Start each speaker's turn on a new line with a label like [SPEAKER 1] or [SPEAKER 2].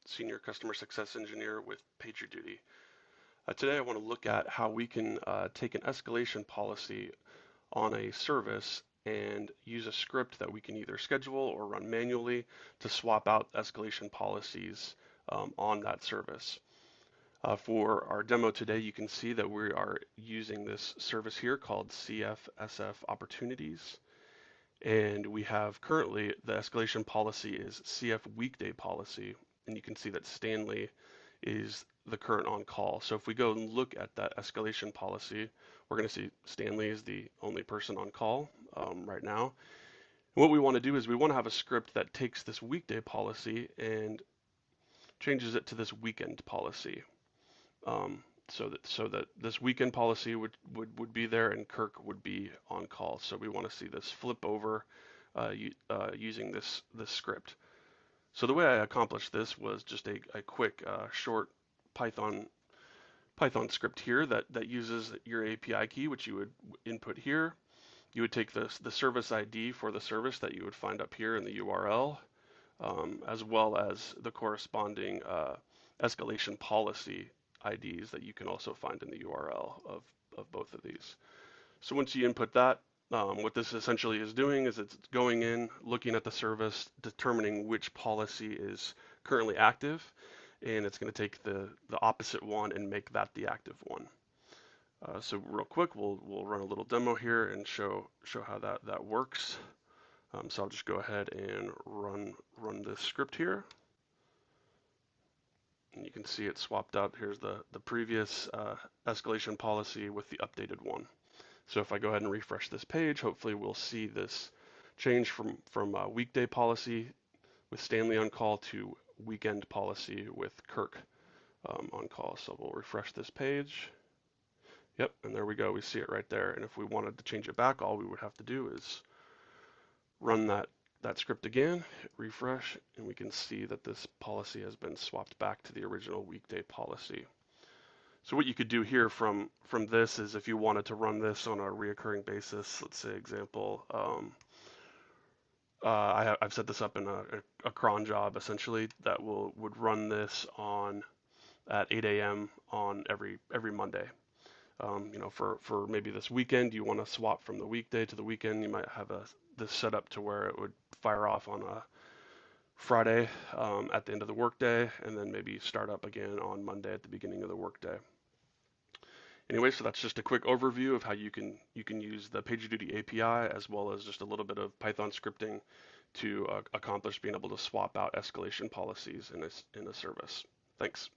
[SPEAKER 1] Senior Customer Success Engineer with PagerDuty. Today I want to look at how we can take an escalation policy on a service and use a script that we can either schedule or run manually to swap out escalation policies on that service. For our demo today, you can see that we are using this service here called CFSF Opportunities. And we have currently the escalation policy is CF weekday policy, and you can see that Stanley is the current on call. So if we go and look at that escalation policy, we're going to see Stanley is the only person on call right now. And what we want to do is we want to have a script that takes this weekday policy and changes it to this weekend policy. So that this weekend policy would be there and Kirk would be on call. So we want to see this flip over using this script. So the way I accomplished this was just a quick short Python script here that uses your API key, which you would input here. You would take the service ID for the service that you would find up here in the URL, as well as the corresponding escalation policy IDs that you can also find in the URL of both of these. So once you input that, what this essentially is doing is it's going in, looking at the service, determining which policy is currently active, and it's going to take the opposite one and make that the active one. So real quick, we'll run a little demo here and show how that works. So I'll just go ahead and run this script here. And you can see it swapped out. Here's the previous escalation policy with the updated one. So if I go ahead and refresh this page, hopefully we'll see this change from weekday policy with Stanley on call to weekend policy with Kirk on call. So we'll refresh this page. Yep, and there we go. We see it right there. And if we wanted to change it back, all we would have to do is run that script again, hit refresh, and we can see that this policy has been swapped back to the original weekday policy. So what you could do here from this is if you wanted to run this on a reoccurring basis, let's say example, I've set this up in a cron job essentially that would run this at 8 a.m. on every Monday. For maybe this weekend, you want to swap from the weekday to the weekend. You might have this set up to where it would fire off on a Friday at the end of the workday, and then maybe start up again on Monday at the beginning of the workday. Anyway, so that's just a quick overview of how you can use the PagerDuty API as well as just a little bit of Python scripting to accomplish being able to swap out escalation policies in a service. Thanks.